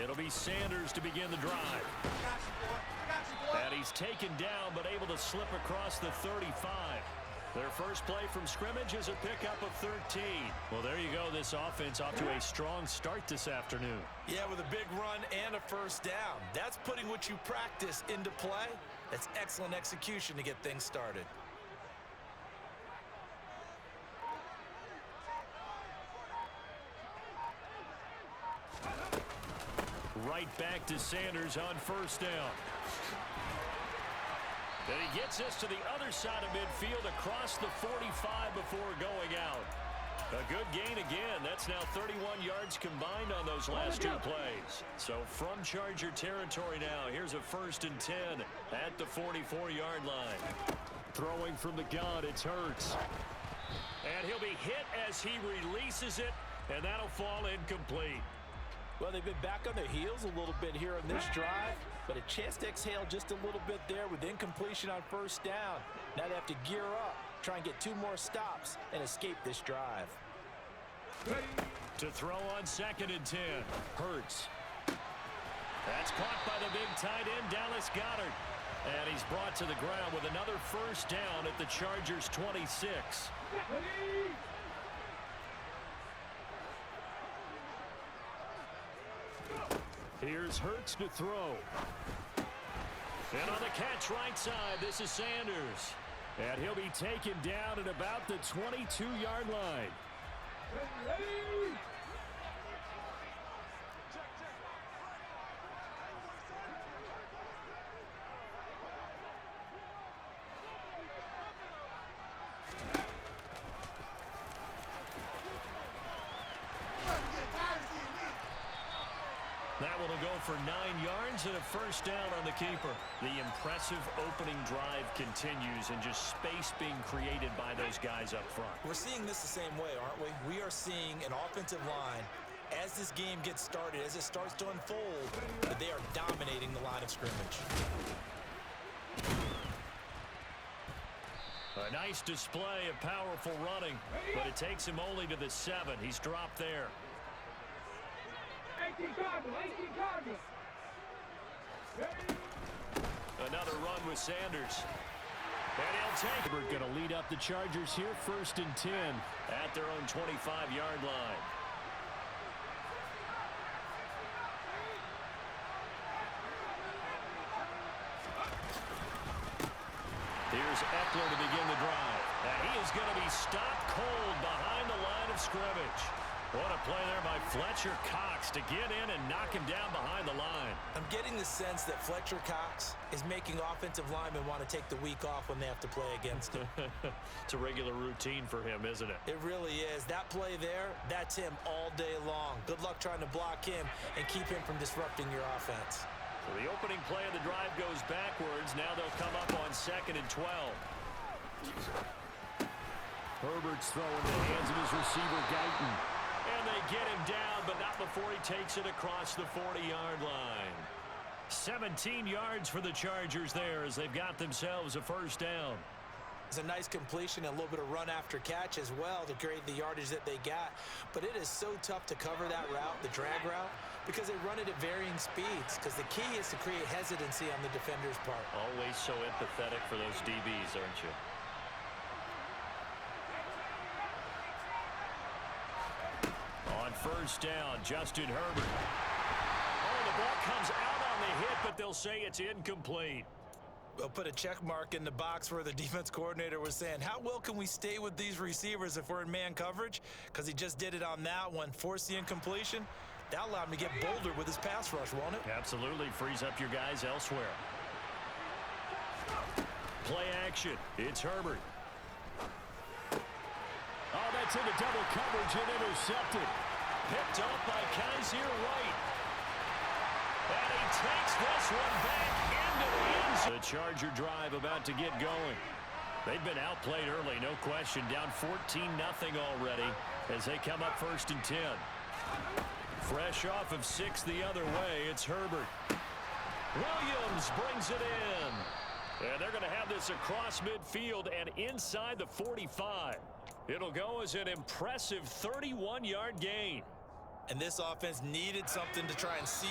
It'll be Sanders to begin the drive. And he's taken down, but able to slip across the 35. Their first play from scrimmage is a pickup of 13. Well, there you go. This offense off to a strong start this afternoon. Yeah, with a big run and a first down. That's putting what you practice into play. That's excellent execution to get things started. Right back to Sanders on first down. And he gets us to the other side of midfield across the 45 before going out. A good gain again. That's now 31 yards combined on those last two plays. So from Charger territory now, here's a 1st and 10 at the 44-yard line. Throwing from the gun, it's Hurts. And he'll be hit as he releases it, and that'll fall incomplete. Well, they've been back on their heels a little bit here on this drive, but a chance to exhale just a little bit there with incompletion on first down. Now they have to gear up, try and get 2 more stops, and escape this drive. To throw on 2nd and 10, Hurts. That's caught by the big tight end, Dallas Goedert. And he's brought to the ground with another first down at the Chargers' 26. Here's Hurts to throw. And on the catch right side, this is Sanders. And he'll be taken down at about the 22-yard line. That one will go for 9 yards and a first down on the keeper. The impressive opening drive continues and just space being created by those guys up front. We're seeing this the same way, aren't we? We are seeing an offensive line, as this game gets started, as it starts to unfold, that they are dominating the line of scrimmage. A nice display of powerful running, but it takes him only to the 7. He's dropped there. 18 Cardinals. Another run with Sanders. And he'll take it. We're going to lead up the Chargers here, 1st and 10 at their own 25-yard line. Here's Eckler to begin the drive. And he is going to be stopped cold behind the line of scrimmage. What a play there by Fletcher Cox to get in and knock him down behind the line. I'm getting the sense that Fletcher Cox is making offensive linemen want to take the week off when they have to play against him. It's a regular routine for him, isn't it? It really is. That play there, that's him all day long. Good luck trying to block him and keep him from disrupting your offense. So the opening play of the drive goes backwards. Now they'll come up on 2nd and 12. Herbert's throwing in the hands of his receiver, Guyton. And they get him down, but not before he takes it across the 40-yard line. 17 yards for the Chargers there as they've got themselves a first down. It's a nice completion and a little bit of run after catch as well to create the yardage that they got. But it is so tough to cover that route, the drag route, because they run it at varying speeds. Because the key is to create hesitancy on the defender's part. Always so empathetic for those DBs, aren't you? On first down, Justin Herbert. Oh, the ball comes out on the hit, but they'll say it's incomplete. We'll put a check mark in the box where the defense coordinator was saying, how well can we stay with these receivers if we're in man coverage? Because he just did it on that one, forced the incompletion. That allowed him to get bolder with his pass rush, won't it? Absolutely. Frees up your guys elsewhere. Play action. It's Herbert. Oh, that's into double coverage and intercepted. Picked up by Kaiser White. And he takes this one back into the end zone. The Charger drive about to get going. They've been outplayed early, no question. Down 14-0 already as they come up 1st and 10. Fresh off of 6 the other way, it's Herbert. Williams brings it in. And they're going to have this across midfield and inside the 45. It'll go as an impressive 31-yard gain. And this offense needed something to try and see.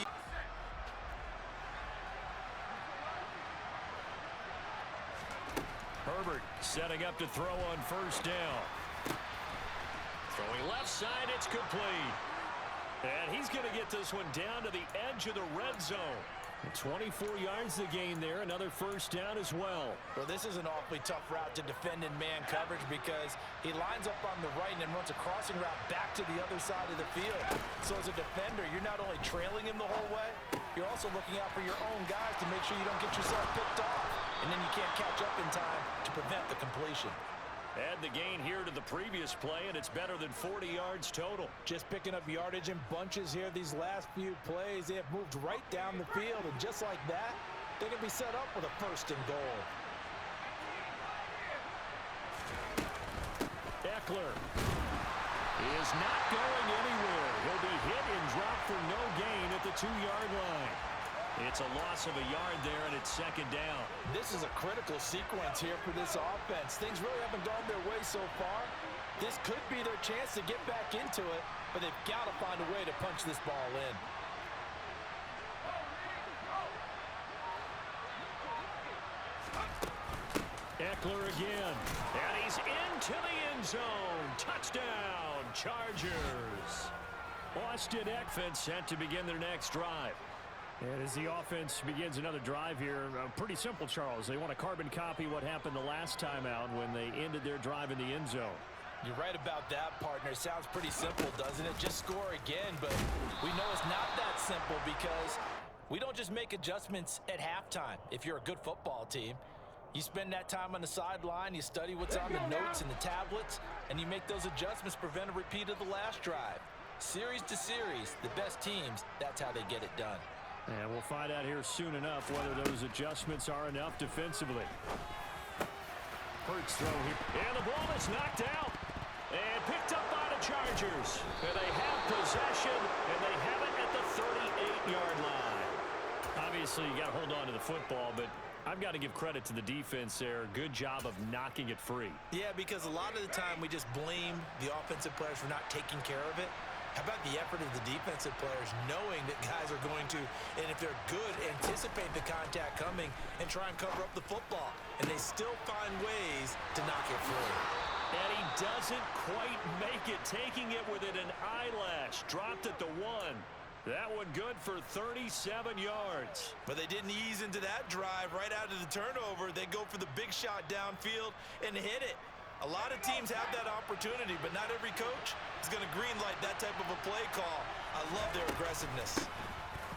Setting up to throw on first down. Throwing left side, it's complete. And he's going to get this one down to the edge of the red zone. 24 yards to gain there. Another first down as well. Well, this is an awfully tough route to defend in man coverage because he lines up on the right and then runs a crossing route back to the other side of the field. So as a defender, you're not only trailing him the whole way, you're also looking out for your own guys to make sure you don't get yourself picked off. And then you can't catch up in time to prevent the completion. Add the gain here to the previous play, and it's better than 40 yards total. Just picking up yardage in bunches here these last few plays. They have moved right down the field, and just like that, they're going to be set up with a first and goal. Eckler is not going anywhere. He'll be hit and dropped for no gain at the 2-yard line. It's a loss of a yard there, and it's second down. This is a critical sequence here for this offense. Things really haven't gone their way so far. This could be their chance to get back into it, but they've got to find a way to punch this ball in. Eckler again, and he's into the end zone. Touchdown, Chargers. Austin Eckler set to begin their next drive. And as the offense begins another drive here, pretty simple, Charles. They want to carbon copy what happened the last time out when they ended their drive in the end zone. You're right about that, partner. Sounds pretty simple, doesn't it? Just score again, but we know it's not that simple because we don't just make adjustments at halftime. If you're a good football team, you spend that time on the sideline, you study what's on the notes and the tablets, and you make those adjustments, prevent a repeat of the last drive. Series to series, the best teams, that's how they get it done. And we'll find out here soon enough whether those adjustments are enough defensively. Hurts throw here. And the ball is knocked out. And picked up by the Chargers. And they have possession, and they have it at the 38-yard line. Obviously, you got to hold on to the football, but I've got to give credit to the defense there. Good job of knocking it free. Yeah, because a lot of the time we just blame the offensive players for not taking care of it. How about the effort of the defensive players knowing that guys are going to, and if they're good, anticipate the contact coming and try and cover up the football. And they still find ways to knock it free. And he doesn't quite make it, taking it within an eyelash. Dropped at the 1. That one good for 37 yards. But they didn't ease into that drive right out of the turnover. They go for the big shot downfield and hit it. A lot of teams have that opportunity, but not every coach is going to greenlight that type of a play call. I love their aggressiveness.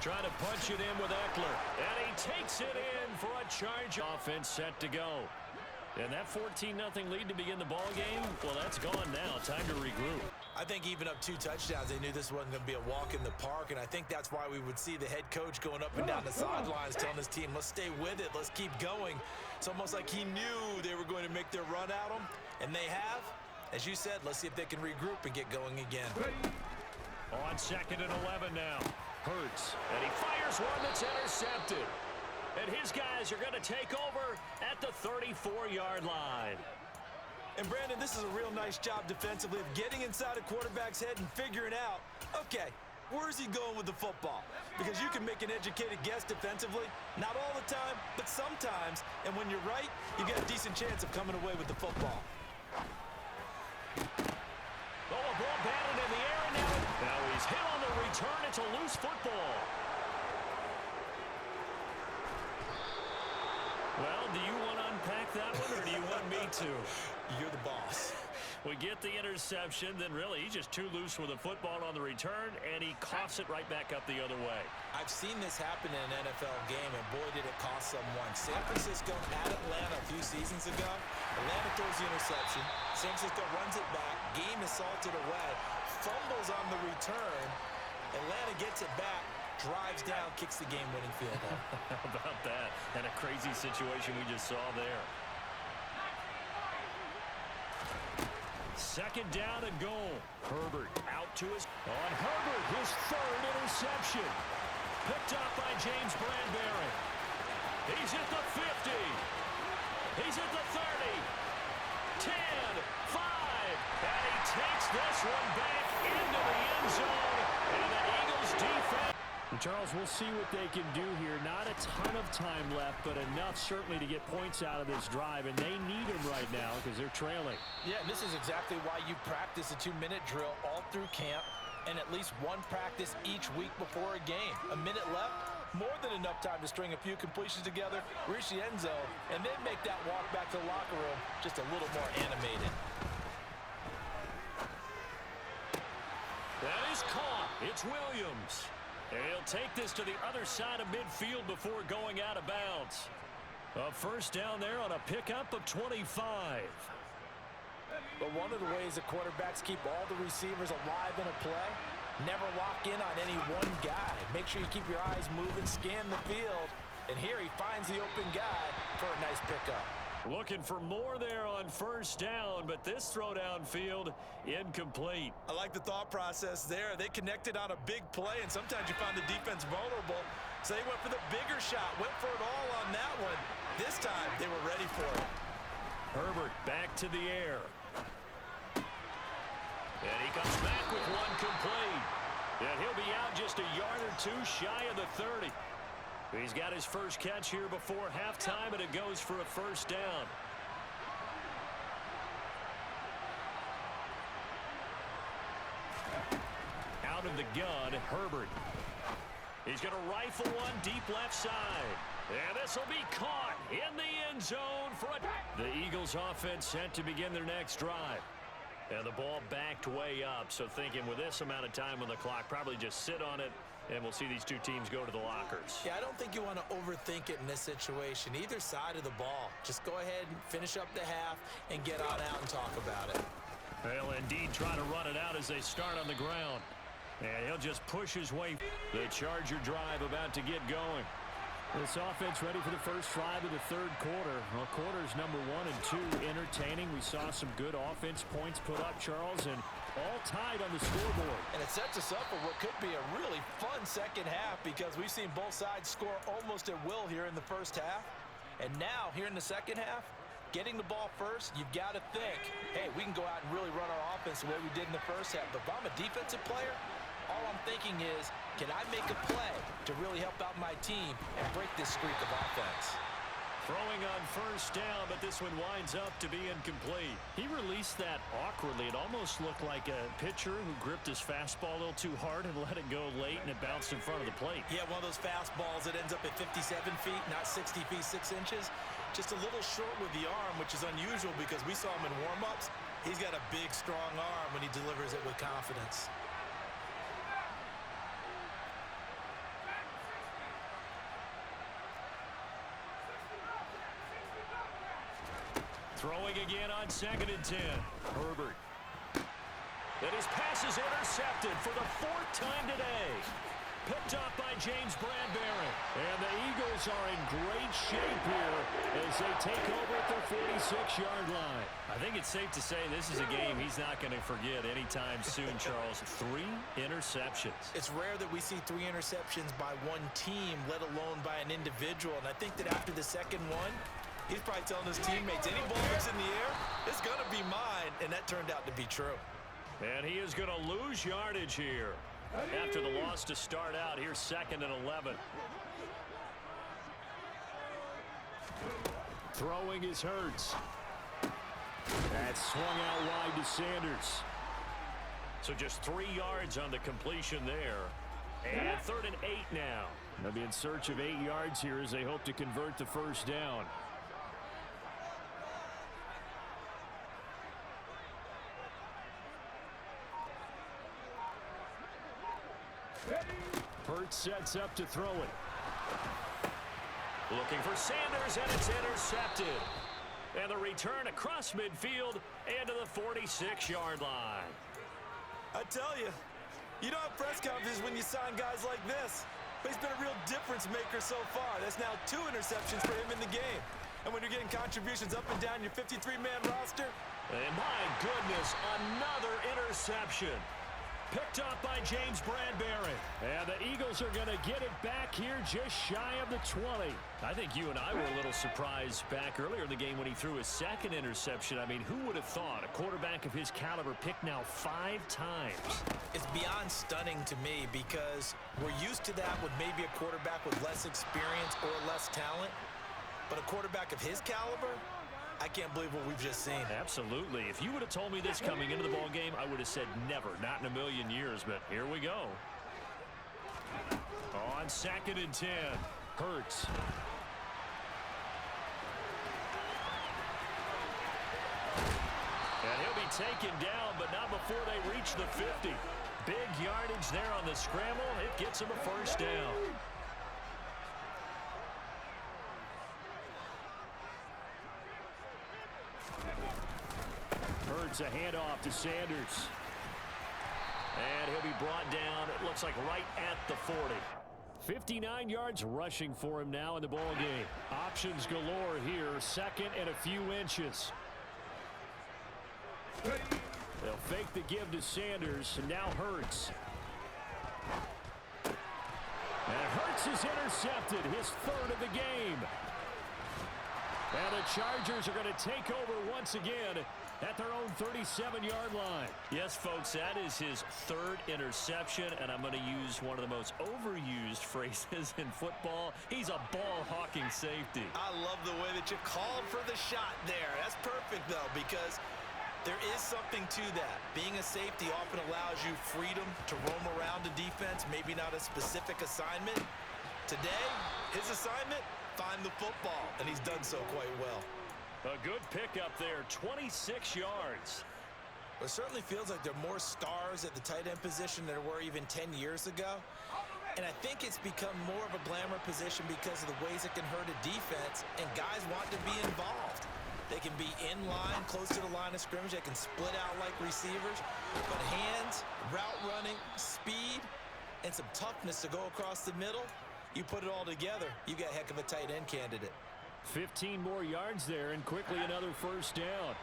Trying to punch it in with Eckler. And he takes it in for a charge. Offense set to go. And that 14-0 lead to begin the ball game, well, that's gone now. Time to regroup. I think even up 2 touchdowns, they knew this wasn't going to be a walk in the park, and I think that's why we would see the head coach going up and down the sidelines telling his team, let's stay with it, let's keep going. It's almost like he knew they were going to make their run at him, and they have. As you said, let's see if they can regroup and get going again. On 2nd and 11 now. Hurts, and he fires one that's intercepted. And his guys are going to take over at the 34-yard line. And, Brandon, this is a real nice job defensively of getting inside a quarterback's head and figuring out, okay, where's he going with the football? Because you can make an educated guess defensively, not all the time, but sometimes. And when you're right, you get a decent chance of coming away with the football. Oh, a ball batted in the air, and now he's hit on the return. It's a loose football. Well, do you want to unpack that one, or do you want me to? You're the boss. We get the interception, then really he's just too loose with the football on the return, and he coughs it right back up the other way. I've seen this happen in an NFL game, and boy, did it cost someone. San Francisco at Atlanta a few seasons ago. Atlanta throws the interception. San Francisco runs it back. Game is salted away. Fumbles on the return. Atlanta gets it back. Drives down, kicks the game-winning field goal. How about that? And a crazy situation we just saw there. 2nd down and goal. Herbert out to his... On Herbert, his 3rd interception. Picked up by James Bradbury. He's at the 50. He's at the 30. 10, 5. And he takes this one back into the end zone. And the Eagles defense... The Charles, we'll see what they can do here. Not a ton of time left, but enough certainly to get points out of this drive, and they need them right now because they're trailing. Yeah, and this is exactly why you practice a 2-minute drill all through camp and at least one practice each week before a game. A minute left, more than enough time to string a few completions together, reach the end zone, and then make that walk back to the locker room just a little more animated. That is caught. It's Williams. And he'll take this to the other side of midfield before going out of bounds. A first down there on a pickup of 25. But one of the ways the quarterbacks keep all the receivers alive in a play, never lock in on any one guy. Make sure you keep your eyes moving, scan the field. And here he finds the open guy for a nice pickup. Looking for more there on first down, but this throw downfield incomplete. I like the thought process there. They connected on a big play, and sometimes you find the defense vulnerable. So they went for the bigger shot, went for it all on that one. This time, they were ready for it. Herbert back to the air. And he comes back with one complete. And he'll be out just a yard or two shy of the 30. He's got his first catch here before halftime, and it goes for a first down. Out of the gun, Herbert. He's going to rifle one deep left side. And this will be caught in the end zone for the Eagles offense set to begin their next drive. And the ball backed way up, so thinking with this amount of time on the clock, probably just sit on it, and we'll see these two teams go to the lockers. Yeah, I don't think you want to overthink it in this situation. Either side of the ball. Just go ahead and finish up the half and get on out and talk about it. They'll indeed try to run it out as they start on the ground. And he'll just push his way. The Charger drive about to get going. This offense ready for the first drive of the third quarter. Well, quarters number 1 and 2 entertaining. We saw some good offense points put up, Charles, and all tied on the scoreboard. And it sets us up for what could be a really fun second half because we've seen both sides score almost at will here in the first half. And now, here in the second half, getting the ball first, you've got to think, hey, we can go out and really run our offense the way we did in the first half. But if I'm a defensive player, all I'm thinking is, can I make a play to really help out my team and break this streak of offense? Throwing on first down, but this one winds up to be incomplete. He released that awkwardly. It almost looked like a pitcher who gripped his fastball a little too hard and let it go late, and it bounced in front of the plate. Yeah, one of those fastballs that ends up at 57 feet, not 60 feet, 6 inches. Just a little short with the arm, which is unusual because we saw him in warm-ups. He's got a big, strong arm when he delivers it with confidence. Throwing again on 2nd and 10. Herbert. And his pass is intercepted for the 4th time today. Picked up by James Bradbury. And the Eagles are in great shape here as they take over at their 46-yard line. I think it's safe to say this is a game he's not going to forget anytime soon, Charles. 3 interceptions. It's rare that we see 3 interceptions by one team, let alone by an individual. And I think that after the second one, he's probably telling his teammates, any ball that's in the air, it's going to be mine. And that turned out to be true. And he is going to lose yardage here. After the loss to start out, here's 2nd and 11. Throwing is Hurts. That's swung out wide to Sanders. So just 3 yards on the completion there. And 3rd and 8 now. They'll be in search of 8 yards here as they hope to convert the first down. Hurts sets up to throw it. Looking for Sanders, and it's intercepted. And the return across midfield and to the 46-yard line. I tell you, you don't have press conferences when you sign guys like this. But he's been a real difference maker so far. That's now 2 interceptions for him in the game. And when you're getting contributions up and down your 53-man roster. And my goodness, another interception. Picked up by James Bradbury. And the Eagles are going to get it back here just shy of the 20. I think you and I were a little surprised back earlier in the game when he threw his second interception. I mean, who would have thought a quarterback of his caliber picked now 5 times? It's beyond stunning to me because we're used to that with maybe a quarterback with less experience or less talent. But a quarterback of his caliber, I can't believe what we've just seen. Absolutely. If you would have told me this coming into the ball game, I would have said never, not in a million years, but here we go. On 2nd and 10, Hurts. And he'll be taken down, but not before they reach the 50. Big yardage there on the scramble. It gets him a first down. Hurts a handoff to Sanders. And he'll be brought down, it looks like right at the 40. 59 yards rushing for him now in the ball game. Options galore here, 2nd and a few inches. They'll fake the give to Sanders, and now Hurts. And Hurts is intercepted, his 3rd of the game. And the Chargers are going to take over once again at their own 37-yard line. Yes, folks, that is his 3rd interception, and I'm going to use one of the most overused phrases in football. He's a ball-hawking safety. I love the way that you called for the shot there. That's perfect, though, because there is something to that. Being a safety often allows you freedom to roam around the defense, maybe not a specific assignment. Today, his assignment, find the football, and he's done so quite well. A good pickup there, 26 yards. It certainly feels like there are more stars at the tight end position than there were even 10 years ago. And I think it's become more of a glamour position because of the ways it can hurt a defense, and guys want to be involved. They can be in line, close to the line of scrimmage. They can split out like receivers. But hands, route running, speed, and some toughness to go across the middle, you put it all together, you got a heck of a tight end candidate. 15 more yards there, and quickly another first down.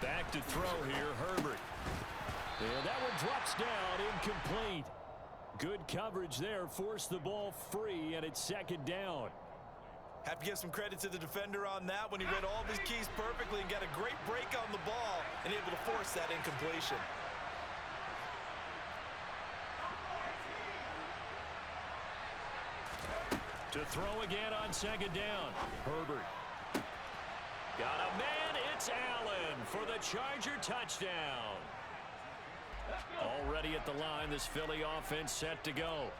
Back to throw here, Herbert. And that one drops down, incomplete. Good coverage there, forced the ball free, and it's 2nd down. Have to give some credit to the defender on that when he read all of his keys perfectly and got a great break on the ball and able to force that incompletion. To throw again on 2nd down. Herbert. Got a man, it's Allen for the Charger touchdown. Already at the line, this Philly offense set to go.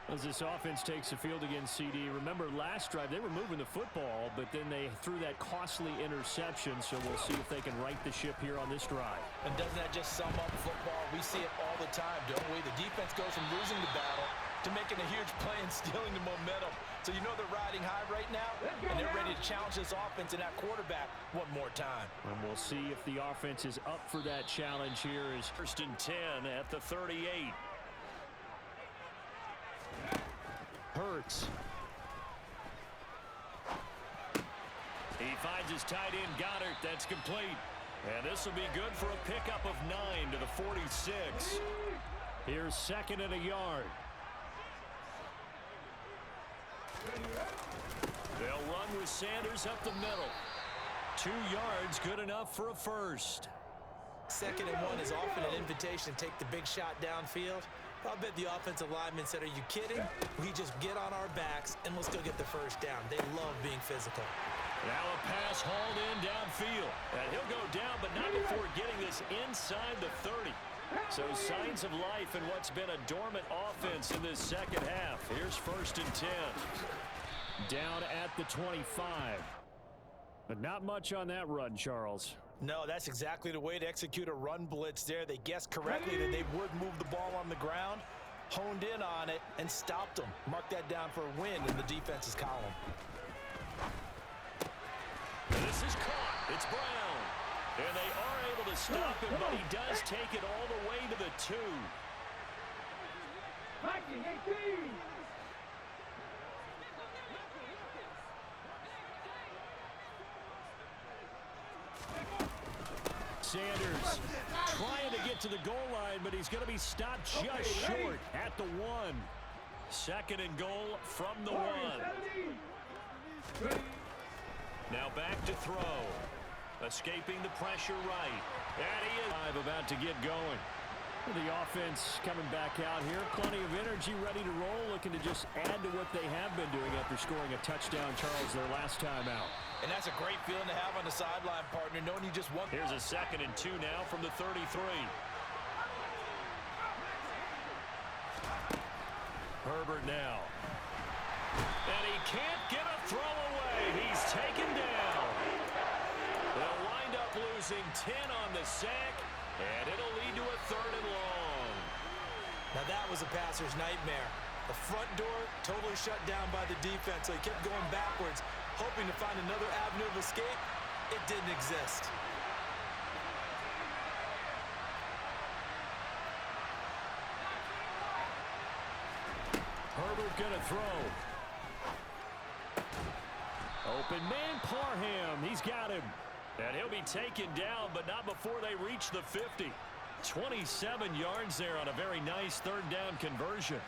As this offense takes the field against CD, remember last drive they were moving the football, but then they threw that costly interception, so we'll see if they can right the ship here on this drive. And doesn't that just sum up football? We see it all the time, don't we? The defense goes from losing the battle to making a huge play and stealing the momentum. So you know they're riding high right now, and they're ready to challenge this offense and that quarterback one more time. And we'll see if the offense is up for that challenge here as 1st and 10 at the 38. Hurts. He finds his tight end Goddard. That's complete. And this will be good for a pickup of 9 to the 46. Here's 2nd and a yard. They'll run with Sanders up the middle. 2 yards, good enough for a first. 2nd and 1 is often an invitation to take the big shot downfield. I'll bet the offensive linemen said, are you kidding? We just get on our backs and let's go get the first down. They love being physical. Now a pass hauled in downfield. And he'll go down, but not before getting this inside the 30. So signs of life in what's been a dormant offense in this 2nd half. Here's 1st and 10. Down at the 25. But not much on that run, Charles. No, that's exactly the way to execute a run blitz there. They guessed correctly that they would move the ball on the ground, honed in on it, and stopped them. Mark that down for a win in the defense's column. This is caught. It's Brown. And they are able to stop him, but he does take it all the way to the 2. Sanders trying to get to the goal line, but he's going to be stopped just short at the 1. Second and goal from the 1. Now back to throw. Escaping the pressure right. And he is about to get going. The offense coming back out here. Plenty of energy, ready to roll, looking to just add to what they have been doing after scoring a touchdown, Charles, their last time out. And that's a great feeling to have on the sideline, partner, knowing you just won. Here's a 2nd and 2 now from the 33. Herbert now. And he can't get a throw away. He's taken down. They'll wind up losing 10 on the sack, and it'll lead to a 3rd and long. Now that was a passer's nightmare. The front door totally shut down by the defense, so he kept going backwards, hoping to find another avenue of escape. It didn't exist. Herbert gonna throw. Open man, Parham. He's got him. And he'll be taken down, but not before they reach the 50. 27 yards there on a very nice 3rd down conversion.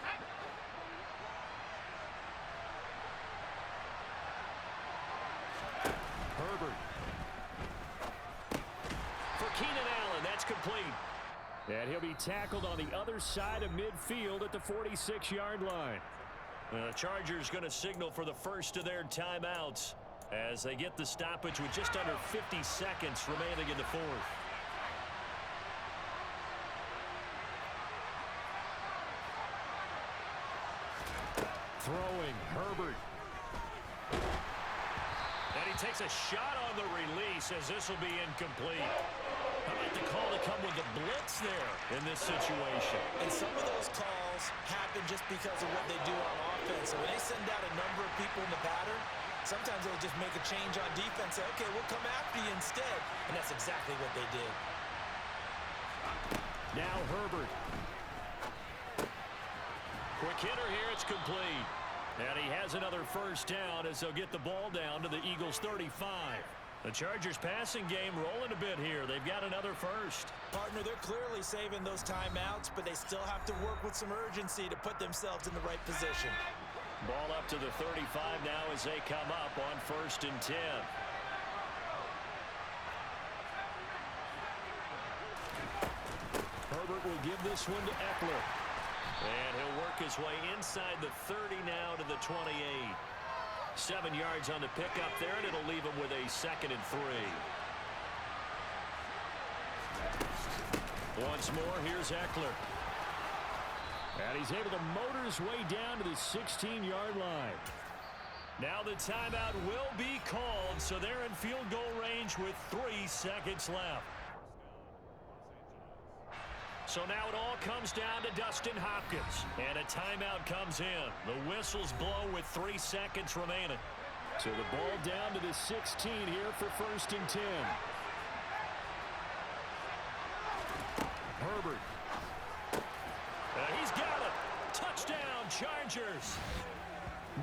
Herbert. For Keenan Allen, that's complete. And he'll be tackled on the other side of midfield at the 46-yard line. The Chargers going to signal for the first of their timeouts as they get the stoppage with just under 50 seconds remaining in the 4th. Throwing, Herbert. And he takes a shot on the release as this will be incomplete. How about the call to come with the blitz there in this situation? And some of those calls happen just because of what they do on offense. So when they send out a number of people in the pattern, sometimes they'll just make a change on defense. Say, okay, we'll come after you instead. And that's exactly what they did. Now Herbert. Quick hitter here, it's complete. And he has another first down as they'll get the ball down to the Eagles' 35. The Chargers passing game rolling a bit here. They've got another first. Partner, they're clearly saving those timeouts, but they still have to work with some urgency to put themselves in the right position. Ball up to the 35 now as they come up on 1st and 10. Herbert will give this one to Eckler. And he'll work his way inside the 30 now to the 28. 7 yards on the pickup there, and it'll leave him with a 2nd and 3. Once more, here's Eckler. And he's able to motor his way down to the 16-yard line. Now the timeout will be called, so they're in field goal range with 3 seconds left. So now it all comes down to Dustin Hopkins, and a timeout comes in. The whistles blow with 3 seconds remaining. So the ball down to the 16 here for 1st and 10. Herbert. And he's got it. Touchdown, Chargers.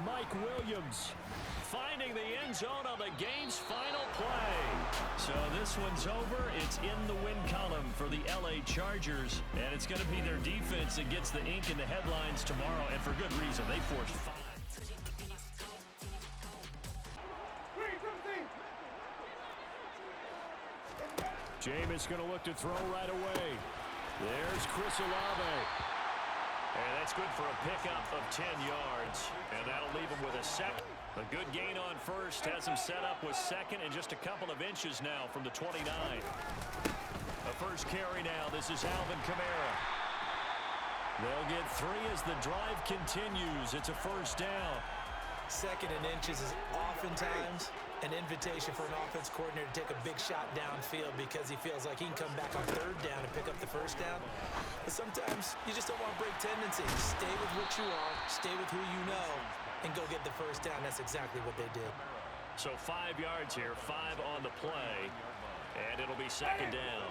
Mike Williams finding the end zone on the game's final play. So this one's over. It's in the win column for the LA Chargers, and it's going to be their defense that gets the ink in the headlines tomorrow, and for good reason. They forced 5. Jameis going to look to throw right away. There's Chris Olave. And that's good for a pickup of 10 yards. And that'll leave him with a 2nd. A good gain on 1st has him set up with 2nd and just a couple of inches now from the 29. A first carry now. This is Alvin Kamara. They'll get 3 as the drive continues. It's a first down. 2nd and inches is oftentimes an invitation for an offense coordinator to take a big shot downfield because he feels like he can come back on 3rd down and pick up the first down. But sometimes you just don't want to break tendencies. Stay with what you are, stay with who you know, and go get the first down. That's exactly what they did. So 5 yards here, 5 on the play, and it'll be 2nd down.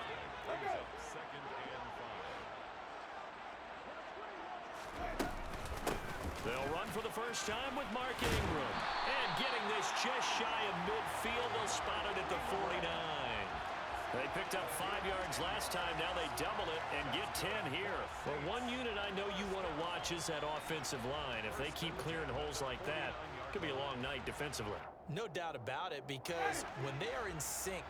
They'll run for the first time with Mark Ingram. And getting this just shy of midfield, they'll spot it at the 49. They picked up 5 yards last time. Now they double it and get 10 here. Well, one unit I know you want to watch is that offensive line. If they keep clearing holes like that, it could be a long night defensively. No doubt about it, because when they are in sync,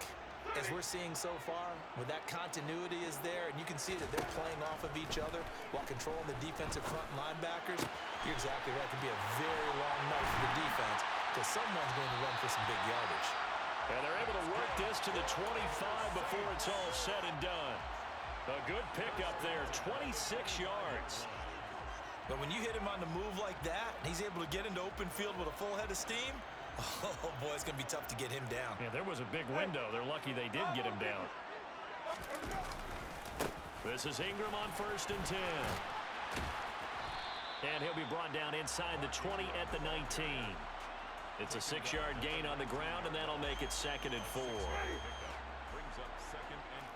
as we're seeing so far, when that continuity is there, and you can see that they're playing off of each other while controlling the defensive front linebackers, you're exactly right. It could be a very long night for the defense because someone's going to run for some big yardage. And they're able to work this to the 25 before it's all said and done. A good pickup there, 26 yards. But when you hit him on the move like that, and he's able to get into open field with a full head of steam, oh, boy, it's going to be tough to get him down. Yeah, there was a big window. They're lucky they did get him down. This is Ingram on 1st and 10. And he'll be brought down inside the 20 at the 19. It's a 6-yard gain on the ground, and that'll make it 2nd and 4. Brings up 2nd and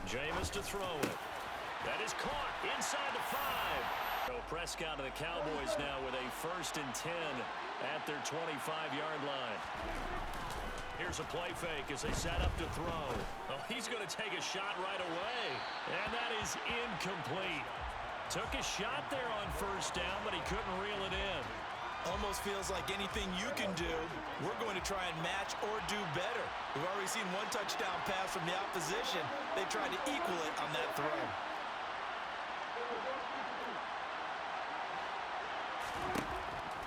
4. Jameis to throw it. That is caught inside the 5. So Prescott of the Cowboys now with a 1st and 10 at their 25-yard line. Here's a play fake as they set up to throw. Oh, he's going to take a shot right away. And that is incomplete. Took a shot there on 1st down, but he couldn't reel it in. Almost feels like anything you can do, we're going to try and match or do better. We've already seen one touchdown pass from the opposition. They tried to equal it on that throw.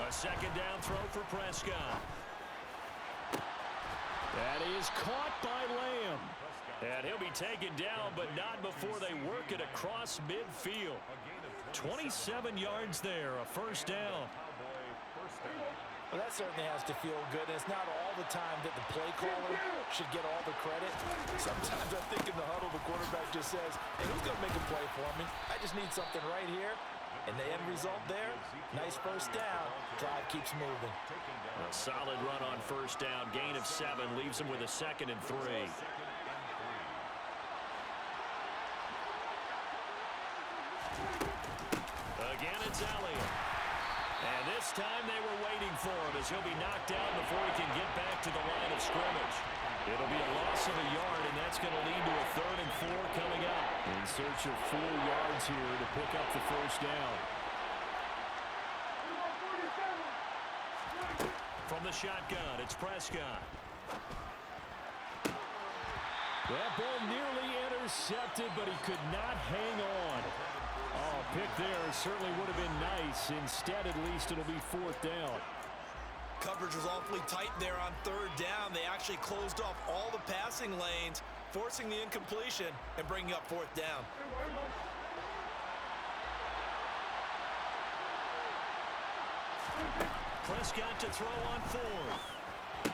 A 2nd down throw for Prescott. That is caught by Lamb. And he'll be taken down, but not before they work it across midfield. 27 yards there, a 1st down. Well, that certainly has to feel good. And it's not all the time that the play caller should get all the credit. Sometimes I think in the huddle, the quarterback just says, hey, who's going to make a play for me? I just need something right here. And the end result there, nice 1st down. Drive keeps moving. A solid run on 1st down. Gain of 7 leaves them with a 2nd and 3. Again, it's Elliott. And this time they were waiting for him as he'll be knocked down before he can get back to the line of scrimmage. It'll be a loss of a yard, and that's going to lead to a 3rd and 4 coming up. In search of 4 yards here to pick up the 1st down. From the shotgun, it's Prescott. That ball nearly intercepted, but he could not hang on. Oh, pick there certainly would have been nice. Instead, at least, it'll be 4th down. Coverage was awfully tight there on 3rd down. They actually closed off all the passing lanes, forcing the incompletion and bringing up 4th down. Prescott to throw on 4th.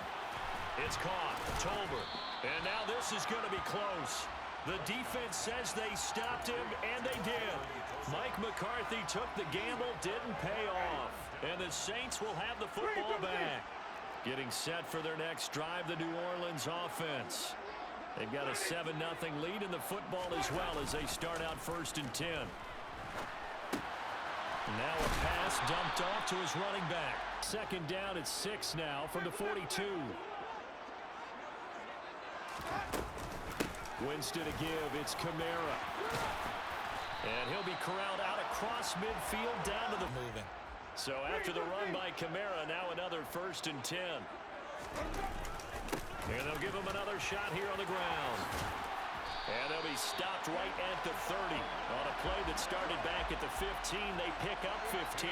It's caught. Tolbert. And now this is going to be close. The defense says they stopped him, and they did. Mike McCarthy took the gamble, didn't pay off. And the Saints will have the football back. Getting set for their next drive, the New Orleans offense. They've got a 7-0 lead in the football as well as they start out 1st and 10. Now a pass dumped off to his running back. 2nd down at 6 now from the 42. Winston to give. It's Kamara. And he'll be corralled out across midfield down to the moving. So after the run by Kamara, now another 1st and 10. And they'll give him another shot here on the ground. And they'll be stopped right at the 30. On a play that started back at the 15, they pick up 15.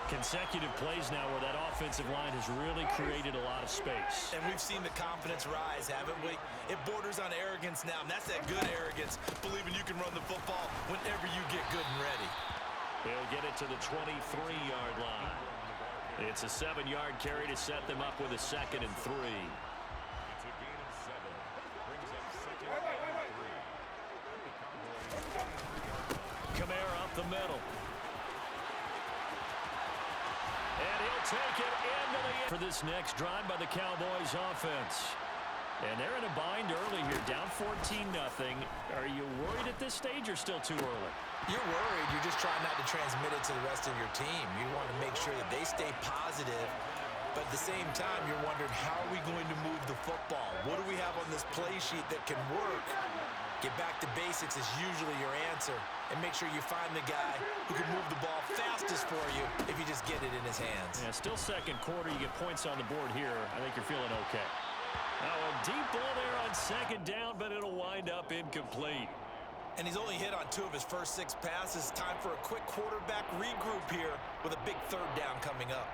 Consecutive plays now where that offensive line has really created a lot of space. And we've seen the confidence rise, haven't we? It borders on arrogance now, and that's that good arrogance, believing you can run the football whenever you get good and ready. He'll get it to the 23-yard line. It's a 7-yard carry to set them up with a 2nd and 3. It's a gain of 7. Brings up 2nd and 3. Kamara up the middle. And he'll take it into the end for this next drive by the Cowboys offense. And they're in a bind early here, down 14-0. Are you worried at this stage or still too early? You're worried. You're just trying not to transmit it to the rest of your team. You want to make sure that they stay positive But at the same time, you're wondering, how are we going to move the football? What do we have on this play sheet that can work? Get back to basics is usually your answer. And make sure you find the guy who can move the ball fastest for you if you just get it in his hands. Yeah, still second quarter. You get points on the board here. I think you're feeling okay. Now a deep ball there on second down, but it'll wind up incomplete. And he's only hit on 2 of his first 6 passes. Time for a quick quarterback regroup here with a big third down coming up.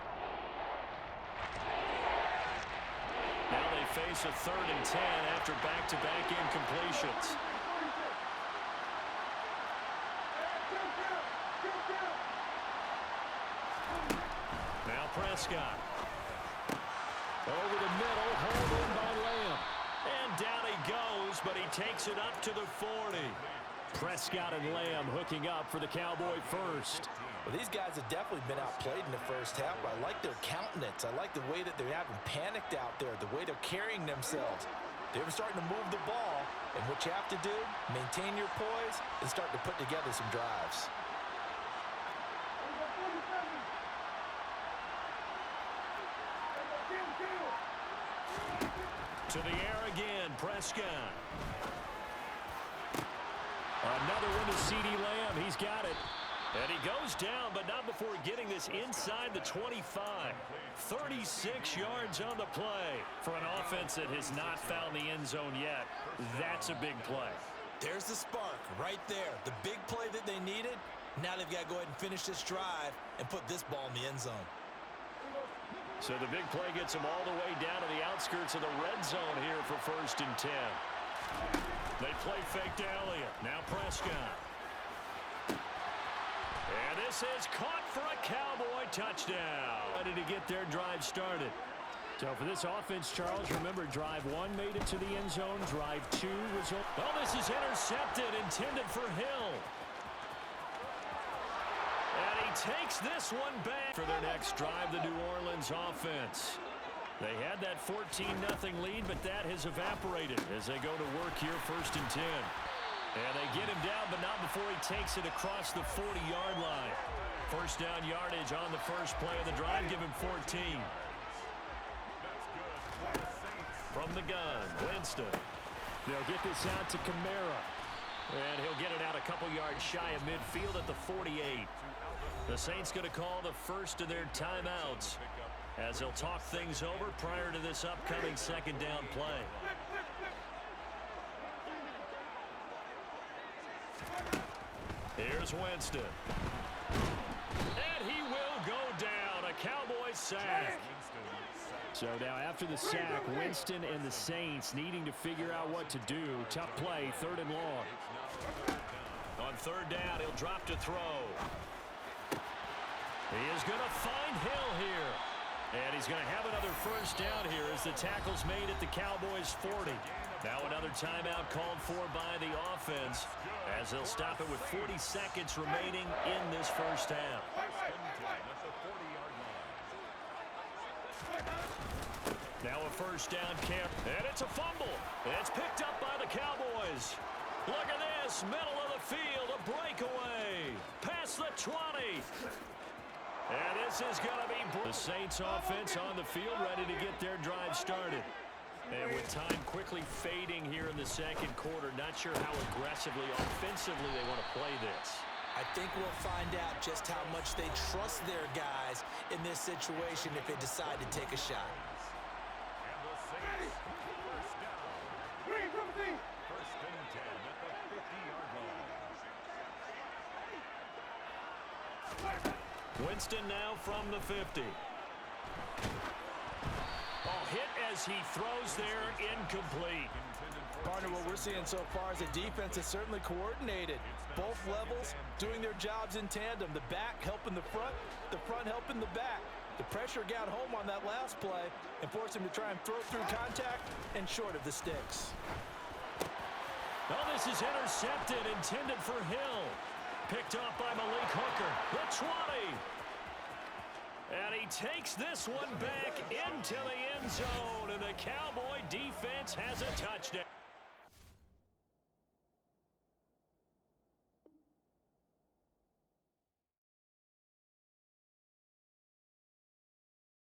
Now they face a 3rd and 10 after back-to-back incompletions. Now Prescott. Over the middle, hauled in by Lamb. And down he goes, but he takes it up to the 40. Prescott and Lamb hooking up for the Cowboy first. Well, these guys have definitely been outplayed in the first half, but I like their countenance. I like the way that they haven't panicked out there, the way they're carrying themselves. They're starting to move the ball, and what you have to do, maintain your poise and start to put together some drives. To the air again, Prescott. Another one to CeeDee Lamb. He's got it. And he goes down, but not before getting this inside the 25. 36 yards on the play. For an offense that has not found the end zone yet, that's a big play. There's the spark right there. The big play that they needed. Now they've got to go ahead and finish this drive and put this ball in the end zone. So the big play gets them all the way down to the outskirts of the red zone here for 1st and 10. They play fake to Elliott. Now Prescott. And this is caught for a Cowboy touchdown. Ready to get their drive started. So for this offense, Charles, remember, drive 1 made it to the end zone. Drive 2 was... Oh, this is intercepted, intended for Hill. And he takes this one back for their next drive, the New Orleans offense. They had that 14-0 lead, but that has evaporated as they go to work here 1st and 10. And they get him down, but not before he takes it across the 40-yard line. First down yardage on the first play of the drive, give him 14. From the gun, Winston. They'll get this out to Kamara. And he'll get it out a couple yards shy of midfield at the 48. The Saints going to call the first of their timeouts as they'll talk things over prior to this upcoming 2nd down play. Here's Winston. And he will go down. A Cowboy sack. So now after the sack, Winston and the Saints needing to figure out what to do. Tough play, 3rd and long. On 3rd down, he'll drop to throw. He is going to find Hill here. And he's going to have another first down here as the tackle's made at the Cowboys' 40. Now another timeout called for by the offense as they'll stop it with 40 seconds remaining in this first half. Now a first down camp, and it's a fumble. It's picked up by the Cowboys. Look at this, middle of the field, a breakaway. Past the 20. And this is going to be the Saints offense on the field ready to get their drive started. And with time quickly fading here in the 2nd quarter, not sure how aggressively, offensively they want to play this. I think we'll find out just how much they trust their guys in this situation if they decide to take a shot. First and 10 at the 50-yard line. Winston now from the 50. Oh, hit as he throws there, incomplete. Partner, what we're seeing so far is the defense is certainly coordinated. Both levels doing their jobs in tandem. The back helping the front helping the back. The pressure got home on that last play and forced him to try and throw through contact and short of the sticks. Oh, this is intercepted, intended for Hill. Picked up by Malik Hooker. The 20. And he takes this one back into the end zone. And the Cowboy defense has a touchdown.